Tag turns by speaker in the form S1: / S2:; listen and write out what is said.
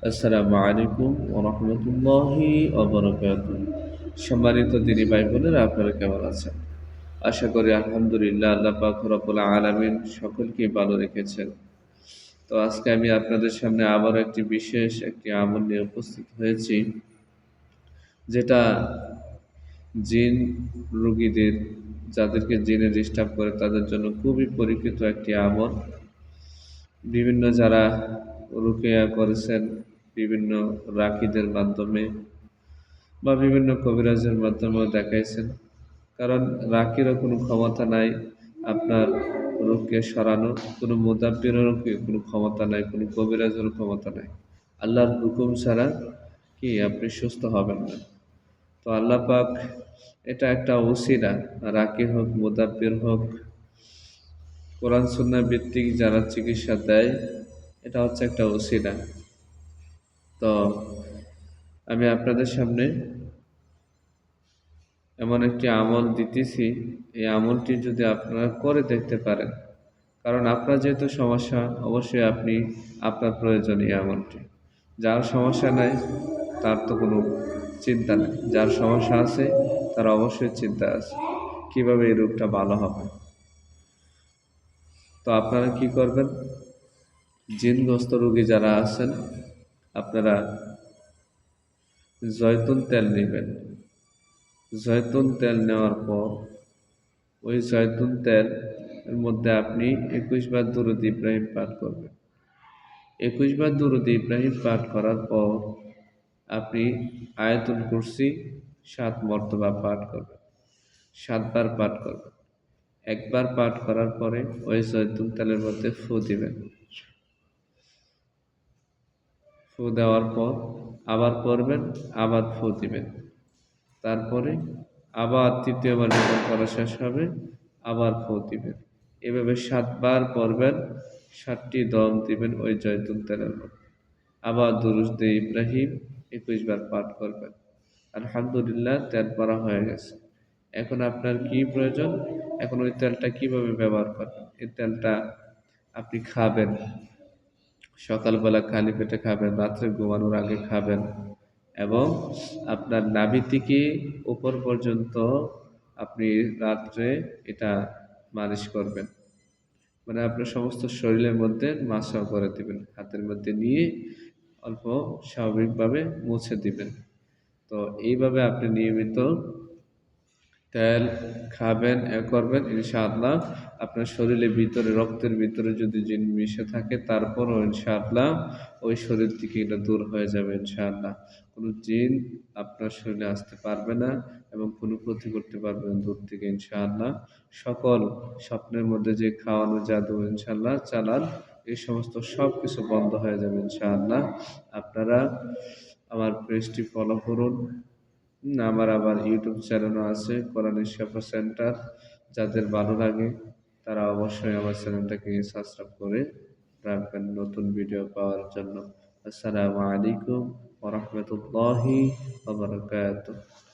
S1: আসসালামু আলাইকুম ওয়া রাহমাতুল্লাহি ওয়া বারাকাতুহু। সম্মানিত দিনী ভাই বোনেরা, আপনারা কেমন আছেন? আশা করি আলহামদুলিল্লাহ, আল্লাহ পাক রব্বুল আলামিন সকলকেই ভালো রেখেছেন। তো আজকে আমি আপনাদের সামনে আবার একটি বিশেষ আমল নিয়ে উপস্থিত হয়েছি, যেটা জিন রোগীদের, যাদেরকে জিনে ডিস্টার্ব করে তাদের জন্য খুবই পরীক্ষিত একটি আমল। বিভিন্ন যারা রুকিয়া করেছেন বিভিন্ন রাকিদের মাধ্যমে বা বিভিন্ন কবিরাজের মাধ্যমেও দেখাইছেন। কারণ রাকিরও কোনো ক্ষমতা নাই আপনার রোগকে সরানোর, কোনো মুদাব্বিরেরও কোনো ক্ষমতা নাই, কোনো কবিরাজেরও ক্ষমতা নাই। আল্লাহর হুকুম ছাড়া কি আপনি সুস্থ হবেন না। তো আল্লাহ পাক এটা একটা ওসিলা, রাকি হোক মুদাব্বির হোক, কোরআন সুন্নাহ ভিত্তিক যারা চিকিৎসা দেয়, এটা হচ্ছে একটা ওসিলা। তো আমি আপনাদের সামনে এমন একটি আমল দিতেছি, এই আমলটি যদি আপনারা করে দেখতে পারেন, কারণ আপনার যেহেতু সমস্যা, অবশ্যই আপনি আপনার প্রয়োজন এই আমলটি। যার সমস্যা নাই তার তো কোনো চিন্তা নেই, যার সমস্যা আছে তার অবশ্যই চিন্তা আছে কিভাবে এই রোগটা ভালো হবে। তো আপনারা কি করবেন, জিনগ্রস্ত রোগী যারা আছেন, আপনারা জয়তুন তেল নেবেন। জয়তুন তেল নেওয়ার পর ওই জয়তুন তেল এর মধ্যে আপনি 21 বার দুরূদ ইব্রাহিম পাঠ করবেন। 21 বার দুরূদ ইব্রাহিম পাঠ করার পর আপনি আয়াতুল কুরসি 7 মর্তবা পাঠ করবেন, 7 বার পাঠ করবেন। একবার পাঠ করার পরে ওই জয়তুন তেলের মধ্যে ফু দিবেন। ফু দেওয়ার পর আবার পড়বেন, আবার ফু দিবেন। তারপরে আবার তৃতীয়বার যখন পড়া শেষ হবে আবার ফু দিবেন। এভাবে 7 বার পড়বেন, 7টি দম দিবেন ওই জয়তুন তেলের মধ্যে। আবার দুরূদ ইব্রাহিম 21 বার পাঠ করবেন। আলহামদুলিল্লাহ, তেল পড়া হয়ে গেছে। এখন আপনার কি প্রয়োজন? এখন ওই তেলটা কিভাবে ব্যবহার করবেন? এই তেলটা আপনি খাবেন, সকালবেলা খালি পেটে খাবেন, রাত্রে ঘুমানোর আগে খাবেন, এবং আপনার নাভি থেকে উপর পর্যন্ত আপনি রাত্রে এটা মালিশ করবেন। মানে আপনার সমস্ত শরীরের মধ্যে মাসাজ করে দিবেন, হাতের মধ্যে নিয়ে অল্প স্বাভাবিকভাবে মুছে দিবেন। তো এইভাবে আপনি নিয়মিত তেল খাবেন, করবেন, ইনশাআল্লাহ আপনার শরীরের ভিতরে, রক্তের ভিতরে যদি জিন মিশে থাকে তারপরও ইনশাআল্লাহ ওই শরীর থেকে এটা দূর হয়ে যাবে ইনশাআল্লাহ। কোনো জিন আপনার শরীরে আসতে পারবে না এবং কোনো ক্ষতি করতে পারবে না দূর থেকে ইনশাআল্লাহ। সকল স্বপ্নের মধ্যে যে খাওয়ানো জাদু ইনশাআল্লাহ চালান, এই সমস্ত সব কিছু বন্ধ হয়ে যাবে ইনশাআল্লাহ। আপনারা আমার পেজটি ফলো করুন। আমার আবার ইউটিউব চ্যানেলও আছে, কোরআনের শিফা সেন্টার। যাদের ভালো লাগে তারা অবশ্যই আমার চ্যানেলটাকে সাবস্ক্রাইব করে রাখবেন নতুন ভিডিও পাওয়ার জন্য। আসসালামু আলাইকুম ওয়া রাহমাতুল্লাহি ওয়া বারাকাতুহু।